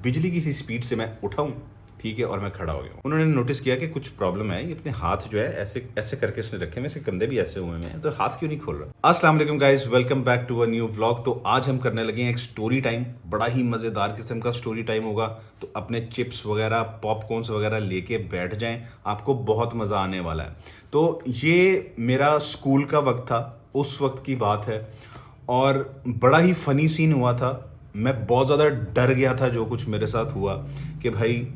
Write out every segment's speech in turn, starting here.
बिजली की सी स्पीड से मैं उठाऊं, ठीक है, और मैं खड़ा हो गया। उन्होंने नोटिस किया कि कुछ प्रॉब्लम है, ये अपने हाथ जो है ऐसे ऐसे करके उसने रखे, मेरे कंधे भी ऐसे हुए हैं, तो हाथ क्यों नहीं खोल रहा। अस्सलाम वालेकुम guys, welcome back to a new vlog. तो आज हम करने लगे हैं एक स्टोरी टाइम, बड़ा ही मज़ेदार किस्म का स्टोरी टाइम होगा। तो अपने चिप्स वगैरह, पॉपकॉर्न्स वगैरह लेके बैठ जाएं, आपको बहुत मज़ा आने वाला है। तो ये मेरा स्कूल का वक्त था, उस वक्त की बात है, और बड़ा ही फ़नी सीन हुआ था। मैं बहुत ज़्यादा डर गया था जो कुछ मेरे साथ हुआ, कि भाई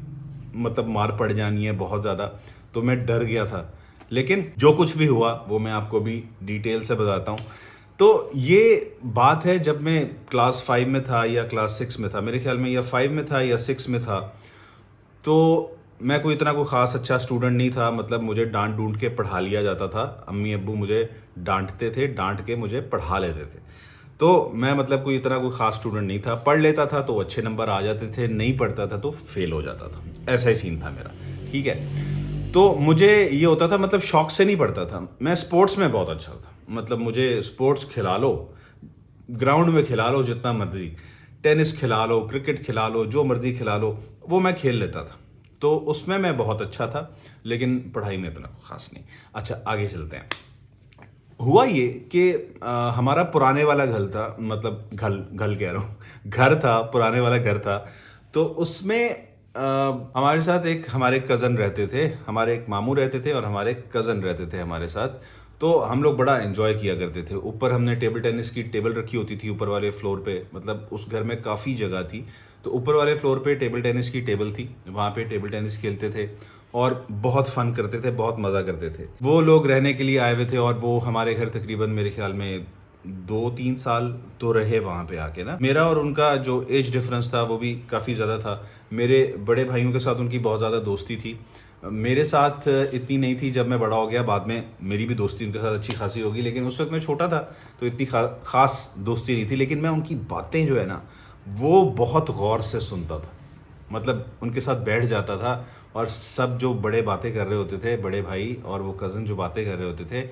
मतलब मार पड़ जानी है बहुत ज़्यादा, तो मैं डर गया था। लेकिन जो कुछ भी हुआ वो मैं आपको भी डिटेल से बताता हूँ। तो ये बात है जब मैं क्लास 5 में था या क्लास 6 में था, मेरे ख्याल में या 5 में था या 6 में था। तो मैं कोई इतना कोई ख़ास अच्छा स्टूडेंट नहीं था, मतलब मुझे डांट डूंट के पढ़ा लिया जाता था। अम्मी अब्बू मुझे डांटते थे, डांट के मुझे पढ़ा लेते थे। तो मैं मतलब कोई इतना कोई ख़ास स्टूडेंट नहीं था। पढ़ लेता था तो अच्छे नंबर आ जाते थे, नहीं पढ़ता था तो फेल हो जाता था। ऐसा ही सीन था मेरा, ठीक है। तो मुझे ये होता था, मतलब शौक से नहीं पढ़ता था। मैं स्पोर्ट्स में बहुत अच्छा था, मतलब मुझे स्पोर्ट्स खिला लो, ग्राउंड में खिला लो जितना मर्जी, टेनिस खिला लो, क्रिकेट खिला लो, जो मर्जी खिला लो, वो मैं खेल लेता था। तो उसमें मैं बहुत अच्छा था, लेकिन पढ़ाई में इतना खास नहीं। अच्छा, आगे चलते हैं। हुआ ये कि हमारा पुराने वाला घर था, मतलब घर घर कह रहा हूँ, घर था, पुराने वाला घर था। तो उसमें हमारे साथ एक हमारे कज़न रहते थे, हमारे एक मामू रहते थे और हमारे कज़न रहते थे हमारे साथ। तो हम लोग बड़ा एंजॉय किया करते थे। ऊपर हमने टेबल टेनिस की टेबल रखी होती थी ऊपर वाले फ्लोर पे, मतलब उस घर में काफ़ी जगह थी। तो ऊपर वाले फ्लोर पे टेबल टेनिस की टेबल थी, वहाँ पे टेबल टेनिस खेलते थे और बहुत फन करते थे, बहुत मज़ा करते थे। वो लोग रहने के लिए आए हुए थे और वो हमारे घर तकरीबन मेरे ख्याल में 2-3 साल तो रहे वहाँ पे आके ना। मेरा और उनका जो एज डिफरेंस था वो भी काफ़ी ज़्यादा था। मेरे बड़े भाइयों के साथ उनकी बहुत ज़्यादा दोस्ती थी, मेरे साथ इतनी नहीं थी। जब मैं बड़ा हो गया बाद में मेरी भी दोस्ती उनके साथ अच्छी खासी होगी, लेकिन उस वक्त मैं छोटा था तो इतनी ख़ास दोस्ती नहीं थी। लेकिन मैं उनकी बातें जो है ना, वो बहुत गौर से सुनता था, मतलब उनके साथ बैठ जाता था और सब जो बड़े बातें कर रहे होते थे, बड़े भाई और वो कज़न जो बातें कर रहे होते थे,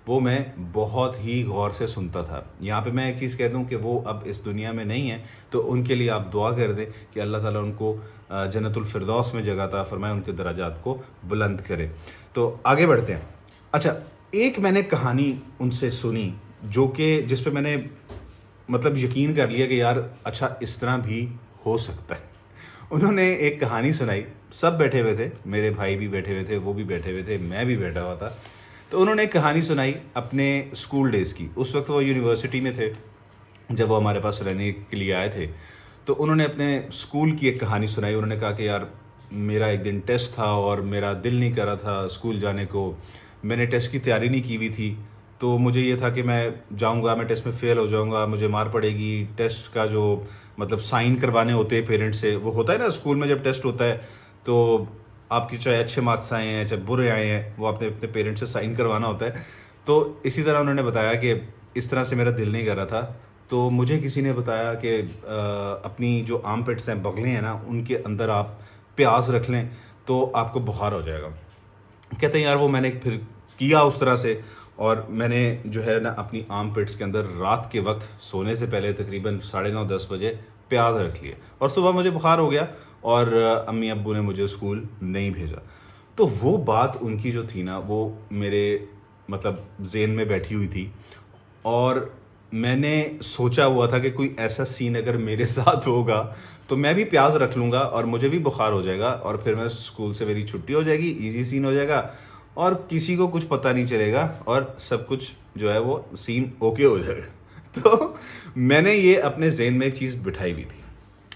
वो मैं बहुत ही गौर से सुनता था। यहाँ पे मैं एक चीज़ कह दूँ कि वो अब इस दुनिया में नहीं है, तो उनके लिए आप दुआ कर दें कि अल्लाह ताला उनको जन्नतुल फिरदौस में जगह अता फरमाए, उनके दराजात को बुलंद करे। तो आगे बढ़ते हैं। अच्छा, एक मैंने कहानी उनसे सुनी जो कि जिस पे मैंने मतलब यकीन कर लिया कि यार अच्छा इस तरह भी हो सकता है। उन्होंने एक कहानी सुनाई, सब बैठे हुए थे, मेरे भाई भी बैठे हुए थे, वो भी बैठे हुए थे, मैं भी बैठा हुआ था। तो उन्होंने एक कहानी सुनाई अपने स्कूल डेज़ की। उस वक्त वो यूनिवर्सिटी में थे जब वो हमारे पास रहने के लिए आए थे। तो उन्होंने अपने स्कूल की एक कहानी सुनाई। उन्होंने कहा कि यार मेरा एक दिन टेस्ट था और मेरा दिल नहीं कर रहा था स्कूल जाने को। मैंने टेस्ट की तैयारी नहीं की हुई थी, तो मुझे ये था कि मैं जाऊंगा, मैं टेस्ट में फ़ेल हो जाऊंगा, मुझे मार पड़ेगी। टेस्ट का जो मतलब साइन करवाने होते हैं पेरेंट्स से, वो होता है ना स्कूल में जब टेस्ट होता है, तो आपके चाहे अच्छे मार्क्स आए हैं चाहे बुरे आए हैं, वो आपने अपने पेरेंट्स से साइन करवाना होता है। तो इसी तरह उन्होंने बताया कि इस तरह से मेरा दिल नहीं कर रहा था, तो मुझे किसी ने बताया कि अपनी जो आर्म पिट्स हैं, बगलें हैं ना, उनके अंदर आप प्याज रख लें तो आपको बुखार हो जाएगा। कहते हैं यार वो मैंने फिर किया उस तरह से, और मैंने जो है ना अपनी आर्म पिट्स के अंदर रात के वक्त सोने से पहले तकरीबन 9:30-10 बजे प्याज रख लिए और सुबह मुझे बुखार हो गया और अम्मी अब्बू ने मुझे स्कूल नहीं भेजा। तो वो बात उनकी जो थी ना, वो मेरे मतलब ज़हन में बैठी हुई थी और मैंने सोचा हुआ था कि कोई ऐसा सीन अगर मेरे साथ होगा तो मैं भी प्याज रख लूँगा और मुझे भी बुखार हो जाएगा और फिर मैं स्कूल से मेरी छुट्टी हो जाएगी, इजी सीन हो जाएगा और किसी को कुछ पता नहीं चलेगा और सब कुछ जो है वो सीन ओके हो जाएगा। तो मैंने ये अपने जहन में एक चीज़ बिठाई हुई थी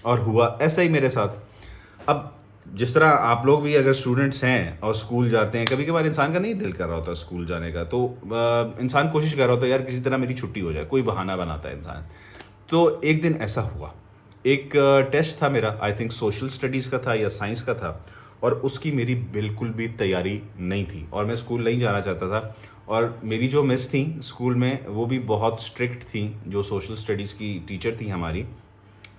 और हुआ ऐसा ही मेरे साथ। अब जिस तरह आप लोग भी अगर स्टूडेंट्स हैं और स्कूल जाते हैं, कभी कभार इंसान का नहीं दिल कर रहा होता स्कूल जाने का, तो इंसान कोशिश कर रहा होता है यार किसी तरह मेरी छुट्टी हो जाए, कोई बहाना बनाता है इंसान। तो एक दिन ऐसा हुआ, एक टेस्ट था मेरा, आई थिंक सोशल स्टडीज़ का था या साइंस का था, और उसकी मेरी बिल्कुल भी तैयारी नहीं थी और मैं स्कूल नहीं जाना चाहता था। और मेरी जो मिस थी स्कूल में वो भी बहुत स्ट्रिक्ट थी, जो सोशल स्टडीज़ की टीचर थी हमारी,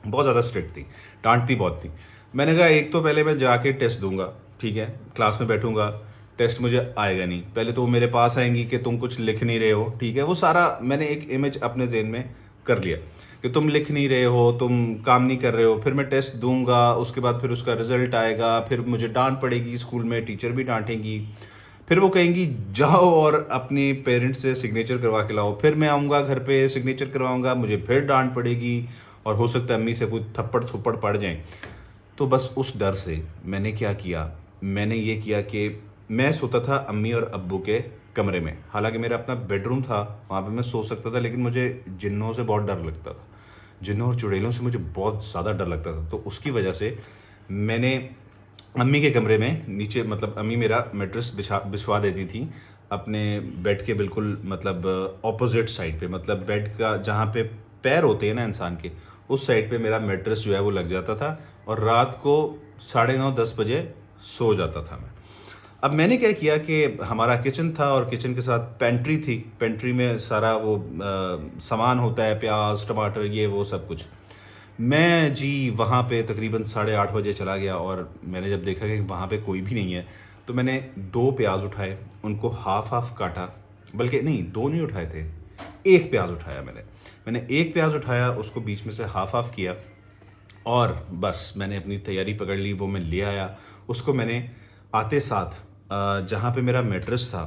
बहुत ज़्यादा स्ट्रिक्ट थी, डांटती बहुत थी। मैंने कहा एक तो पहले मैं जाके टेस्ट दूंगा, ठीक है, क्लास में बैठूंगा, टेस्ट मुझे आएगा नहीं, पहले तो वो मेरे पास आएंगी कि तुम कुछ लिख नहीं रहे हो, ठीक है, वो सारा मैंने एक इमेज अपने जहन में कर लिया कि तुम लिख नहीं रहे हो, तुम काम नहीं कर रहे हो। फिर मैं टेस्ट दूंगा, उसके बाद फिर उसका रिजल्ट आएगा, फिर मुझे डांट पड़ेगी, स्कूल में टीचर भी डांटेंगी, फिर वो कहेंगी जाओ और अपने पेरेंट्स से सिग्नेचर करवा के लाओ। फिर मैं आऊँगा घर पे, सिग्नेचर करवाऊँगा, मुझे फिर डांट पड़ेगी और हो सकता है अम्मी से कोई थप्पड़ थप्पड़ पड़ जाए। तो बस उस डर से मैंने क्या किया, मैंने ये किया कि मैं सोता था अम्मी और अब्बू के कमरे में। हालांकि मेरा अपना बेडरूम था, वहाँ पे मैं सो सकता था, लेकिन मुझे जिन्नों से बहुत डर लगता था। जिन्नों और चुड़ैलों से मुझे बहुत ज़्यादा डर लगता था। तो उसकी वजह से मैंने अम्मी के कमरे में नीचे, मतलब अम्मी मेरा मेट्रेस बिछवा देती थी अपने बेड के बिल्कुल मतलब ऑपोजिट साइड पे, मतलब बेड का जहाँ पे पैर होते हैं ना इंसान के, उस साइड पे मेरा मेट्रेस जो है वो लग जाता था और रात को 9:30-10 बजे सो जाता था मैं। अब मैंने क्या किया कि हमारा किचन था और किचन के साथ पेंट्री थी। पेंट्री में सारा वो सामान होता है, प्याज टमाटर ये वो सब कुछ। मैं जी वहाँ पे तकरीबन 8:30 बजे चला गया और मैंने जब देखा कि वहाँ पे कोई भी नहीं है, तो मैंने 2 प्याज उठाए, उनको हाफ हाफ काटा। बल्कि नहीं, 2 नहीं उठाए थे, 1 प्याज उठाया मैंने 1 प्याज उठाया, उसको बीच में से हाफ हाफ किया और बस मैंने अपनी तैयारी पकड़ ली। वो मैं ले आया, उसको मैंने आते साथ जहाँ पे मेरा मेट्रेस था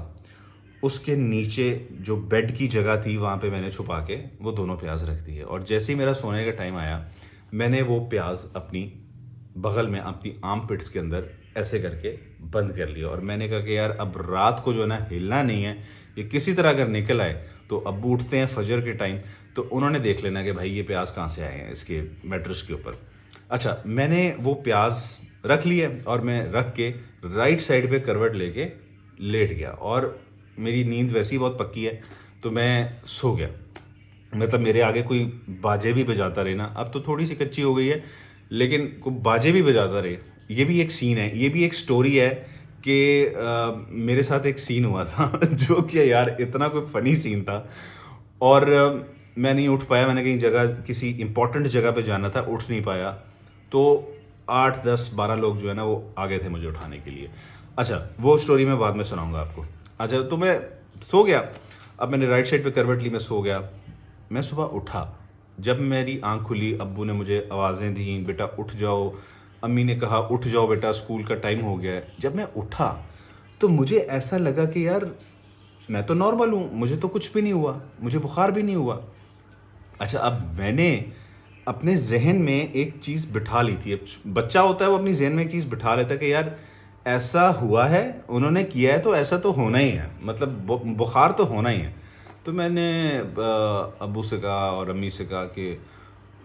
उसके नीचे जो बेड की जगह थी वहाँ पे मैंने छुपा के वो दोनों प्याज रख दिए। और जैसे ही मेरा सोने का टाइम आया, मैंने वो प्याज अपनी बगल में, अपनी आर्म पिट्स के अंदर ऐसे करके बंद कर लिया। और मैंने कहा कि यार अब रात को जो है ना हिलना नहीं है, ये किसी तरह अगर निकल आए तो अब्बू उठते हैं फजर के टाइम, तो उन्होंने देख लेना कि भाई ये प्याज कहाँ से आए हैं इसके मेट्रेस के ऊपर। अच्छा, मैंने वो प्याज रख लिया और मैं रख के राइट साइड पे करवट लेके लेट गया। और मेरी नींद वैसे ही बहुत पक्की है, तो मैं सो गया। मतलब मेरे आगे कोई बाजे भी बजाता रहे ना, अब तो थोड़ी सी कच्ची हो गई है, लेकिन कोई बाजे भी बजाता रहे, ये भी एक सीन है, ये भी एक स्टोरी है कि मेरे साथ एक सीन हुआ था जो कि यार इतना कोई फ़नी सीन था। और मैं नहीं उठ पाया, मैंने कहीं जगह, किसी इंपॉर्टेंट जगह पे जाना था, उठ नहीं पाया। तो 8 10 12 लोग जो है ना वो आ गए थे मुझे उठाने के लिए। अच्छा, वो स्टोरी मैं बाद में सुनाऊंगा आपको। अच्छा, तो मैं सो गया। अब मैंने राइट साइड पे करवट ली, मैं सो गया। मैं सुबह उठा, जब मेरी आंख खुली अब्बू ने मुझे आवाज़ें दी, बेटा उठ जाओ। अम्मी ने कहा उठ जाओ बेटा, स्कूल का टाइम हो गया है। जब मैं उठा तो मुझे ऐसा लगा कि यार मैं तो नॉर्मल हूँ, मुझे तो कुछ भी नहीं हुआ, मुझे बुखार भी नहीं हुआ। अच्छा, अब मैंने अपने जहन में एक चीज़ बिठा ली थी। अब बच्चा होता है वो अपनी जहन में एक चीज़ बिठा लेता है कि यार ऐसा हुआ है, उन्होंने किया है तो ऐसा तो होना ही है, मतलब बुखार तो होना ही है। तो मैंने अब्बू से कहा और अम्मी से कहा कि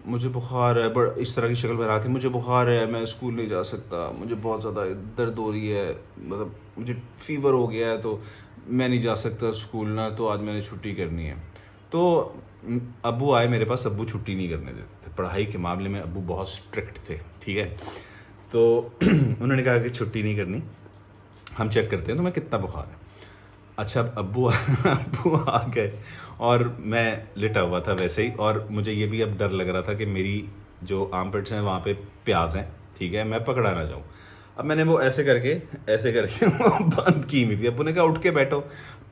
मुझे बुखार है, बट इस तरह की शक्ल में रहा कि मुझे बुखार है, मैं स्कूल नहीं जा सकता, मुझे बहुत ज़्यादा दर्द हो रही है, मतलब मुझे फीवर हो गया है, तो मैं नहीं जा सकता स्कूल ना, तो आज मैंने छुट्टी करनी है। तो अब्बू आए मेरे पास। अब्बू छुट्टी नहीं करने देते थे, पढ़ाई के मामले में अब्बू बहुत स्ट्रिक्ट थे, ठीक है। तो उन्होंने कहा कि छुट्टी नहीं करनी, हम चेक करते हैं तुम्हें कितना बुखार है। अच्छा, अब अब्बू आ गए और मैं लेटा हुआ था वैसे ही, और मुझे ये भी अब डर लग रहा था कि मेरी जो आर्म पिट्स हैं वहाँ पे प्याज हैं, ठीक है, मैं पकड़ा ना जाऊँ। अब मैंने वो ऐसे करके वो बंद की हुई थी। अब्बू ने कहा उठ के बैठो।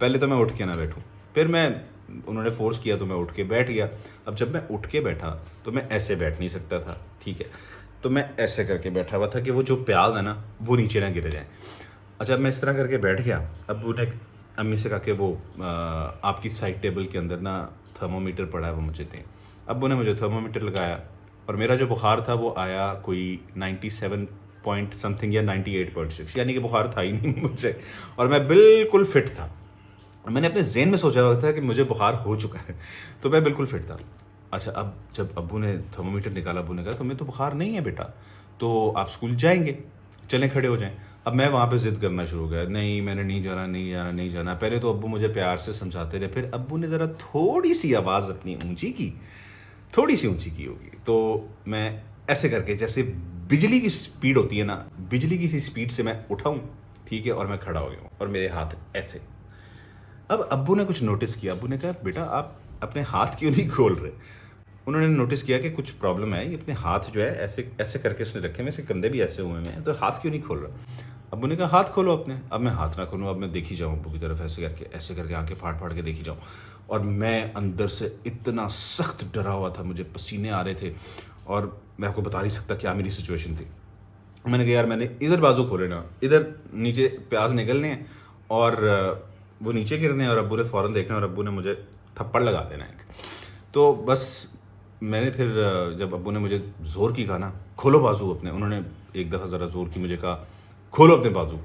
पहले तो मैं उठ के ना बैठूँ, फिर मैं, उन्होंने फोर्स किया तो मैं उठ के बैठ गया। अब जब मैं उठ के बैठा तो मैं ऐसे बैठ नहीं सकता था, ठीक है, तो मैं ऐसे करके बैठा हुआ था कि वो जो प्याज है ना वो नीचे ना गिर जाए। अच्छा, मैं इस तरह करके बैठ गया। अब्बू ने अम्मी से कहा कि वो आपकी साइड टेबल के अंदर ना थर्मोमीटर पड़ा है, वो मुझे दें। अब्बू ने मुझे थर्मोमीटर लगाया और मेरा जो बुखार था वो आया कोई 97 पॉइंट समथिंग या 98.6, यानी कि बुखार था ही नहीं मुझे, और मैं बिल्कुल फिट था। मैंने अपने जहन में सोचा हुआ था कि मुझे बुखार हो चुका है, तो मैं बिल्कुल फिट था। अच्छा, अब जब अब्बू ने थर्मोमीटर निकाला, अब्बू ने कहा तुम्हें तो बुखार नहीं है बेटा, तो आप स्कूल जाएंगे, चलें खड़े हो जाएं। अब मैं वहाँ पे ज़िद करना शुरू हो गया, नहीं मैंने नहीं जाना, नहीं जाना, नहीं जाना। पहले तो अब्बू मुझे प्यार से समझाते रहे, फिर अब्बू ने ज़रा थोड़ी सी आवाज़ अपनी ऊंची की, थोड़ी सी ऊंची की होगी, तो मैं ऐसे करके, जैसे बिजली की स्पीड होती है ना, बिजली की सी स्पीड से मैं उठाऊँ, ठीक है, और मैं खड़ा हो गया हूँ और मेरे हाथ ऐसे। अब अब्बू ने कुछ नोटिस किया। अब्बू ने कहा बेटा आप अपने हाथ क्यों नहीं खोल रहे। उन्होंने नोटिस किया कि कुछ प्रॉब्लम है, ये अपने हाथ जो है ऐसे ऐसे करके उसने रखे, मेरे कंधे भी ऐसे हुए हैं, तो हाथ क्यों नहीं खोल रहा। अब्बू ने कहा हाथ खोलो अपने। अब मैं हाथ ना खोलूँ, अब मैं देखी जाऊँ अब्बू की तरफ, ऐसे करके आंखें फाड़ फाड़ के देखी जाऊँ। और मैं अंदर से इतना सख्त डरा हुआ था, मुझे पसीने आ रहे थे और मैं आपको बता नहीं सकता क्या मेरी सिचुएशन थी। मैंने कहा यार मैंने इधर बाजू खोले ना, इधर नीचे प्याज निकलने हैं और वो नीचे गिरने हैं और अब्बू ने फ़ौरन देखना और अब्बू ने मुझे थप्पड़ लगा देना एक। तो बस मैंने फिर जब अब्बू ने मुझे ज़ोर की कहा ना खोलो बाजू अपने, उन्होंने एक दफ़ा ज़रा ज़ोर की मुझे कहा खोलो अपने बाजू,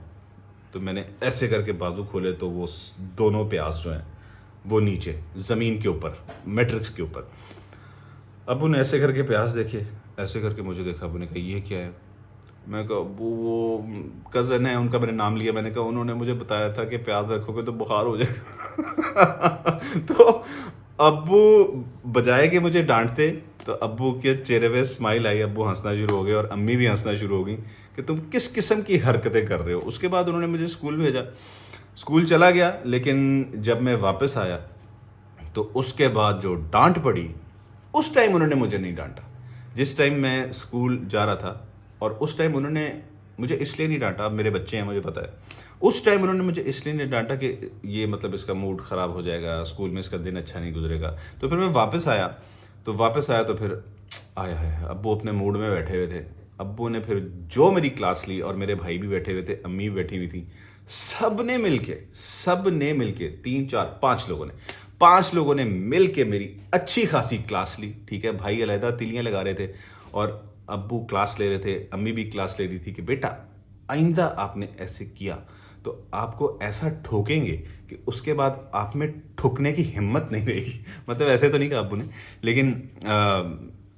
तो मैंने ऐसे करके बाजू खोले तो वो दोनों प्याज जो हैं वो नीचे ज़मीन के ऊपर, मैट्रिक्स के ऊपर। अब्बू ने ऐसे करके प्याज देखे, ऐसे करके मुझे देखा, अब्बू ने कहा ये क्या है। मैं कहा अब्बू वो कज़न है, उनका मैंने नाम लिया, मैंने कहा उन्होंने मुझे बताया था कि प्याज रखोगे तो बुखार हो जाएगा। तो अब्बू बजाय कि मुझे डांटते तो अब्बू के चेहरे पे स्माइल आई, अब्बू हंसना शुरू हो गए और अम्मी भी हंसना शुरू हो गई कि तुम किस किस्म की हरकतें कर रहे हो। उसके बाद उन्होंने मुझे स्कूल भेजा, स्कूल चला गया, लेकिन जब मैं वापस आया तो उसके बाद जो डांट पड़ी उस टाइम उन्होंने मुझे नहीं डांटा। जिस टाइम मैं स्कूल जा रहा था और उस टाइम उन्होंने मुझे इसलिए नहीं डांटा, मेरे बच्चे हैं मुझे पता है, उस टाइम उन्होंने मुझे इसलिए नहीं डांटा कि ये मतलब इसका मूड ख़राब हो जाएगा, स्कूल में इसका दिन अच्छा नहीं गुजरेगा। तो फिर मैं वापस आया तो फिर आया है अब्बू अपने मूड में बैठे हुए थे। अब्बू ने फिर जो मेरी क्लास ली और मेरे भाई भी बैठे हुए थे, अम्मी भी बैठी हुई थी, सब ने मिलके 5 लोगों ने मिल के मेरी अच्छी खासी क्लास ली। ठीक है, भाई अलहदा तिलियाँ लगा रहे थे और अब्बू क्लास ले रहे थे, अम्मी भी क्लास ले रही थी कि बेटा आइंदा आपने ऐसे किया तो आपको ऐसा ठोकेंगे कि उसके बाद आप में ठुकने की हिम्मत नहीं रहेगी। मतलब ऐसे तो नहीं कहा अब्बू ने, लेकिन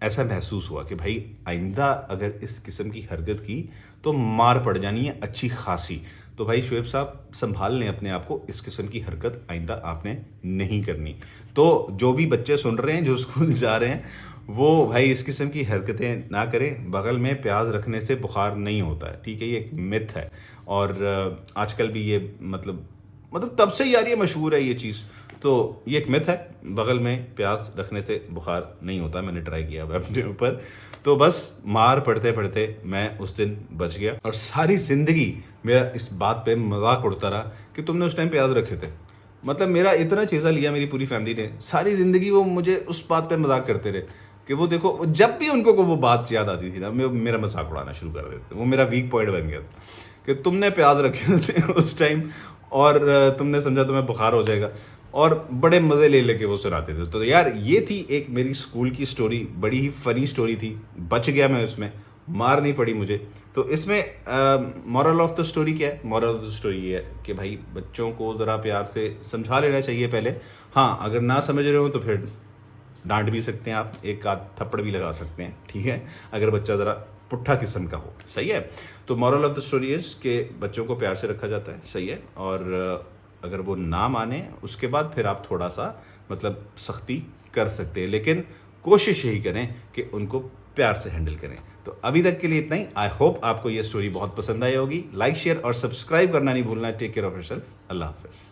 ऐसा महसूस हुआ कि भाई आइंदा अगर इस किस्म की हरकत की तो मार पड़ जानी है अच्छी खासी। तो भाई शुएब साहब संभाल लें अपने आप को, इस किस्म की हरकत आइंदा आपने नहीं करनी। तो जो भी बच्चे सुन रहे हैं जो स्कूल जा रहे हैं वो भाई इस किस्म की हरकतें ना करें। बगल में प्याज रखने से बुखार नहीं होता है, ठीक है, ये एक मिथ है और आजकल भी ये मतलब तब से यार ये मशहूर है ये चीज़। तो ये एक मिथ है, बगल में प्याज रखने से बुखार नहीं होता, मैंने ट्राई किया अपने ऊपर। तो बस मार पड़ते पड़ते मैं उस दिन बच गया और सारी ज़िंदगी मेरा इस बात पे मजाक उड़ता रहा कि तुमने उस टाइम प्याज रखे थे। मतलब मेरा इतना चेज़ा लिया मेरी पूरी फैमिली ने, सारी ज़िंदगी वो मुझे उस बात पे मजाक करते रहे कि वो देखो, जब भी उनको को वो बात याद आती थी ना मेरा मजाक उड़ाना शुरू कर देते। वो मेरा वीक पॉइंट बन गया था कि तुमने प्याज रखे थे उस टाइम और तुमने समझा तुम्हें बुखार हो जाएगा और बड़े मज़े ले लेके वो सुनाते थे। तो यार ये थी एक मेरी स्कूल की स्टोरी, बड़ी ही फ़नी स्टोरी थी, बच गया मैं उसमें, मार नहीं पड़ी मुझे। तो इसमें मॉरल ऑफ द स्टोरी क्या है? मॉरल ऑफ द स्टोरी ये है कि भाई बच्चों को ज़रा प्यार से समझा लेना चाहिए पहले। हाँ, अगर ना समझ रहे हो तो फिर डांट भी सकते हैं आप, एक आध थप्पड़ भी लगा सकते हैं, ठीक है, अगर बच्चा ज़रा पुट्ठा किस्म का हो। सही है। तो moral of the story is कि बच्चों को प्यार से रखा जाता है, सही है। और अगर वो ना माने उसके बाद फिर आप थोड़ा सा मतलब सख्ती कर सकते हैं, लेकिन कोशिश यही करें कि उनको प्यार से हैंडल करें। तो अभी तक के लिए इतना ही। आई होप आपको ये स्टोरी बहुत पसंद आई होगी। लाइक, शेयर और सब्सक्राइब करना नहीं भूलना। Take care of yourself. अल्लाह हाफिज़।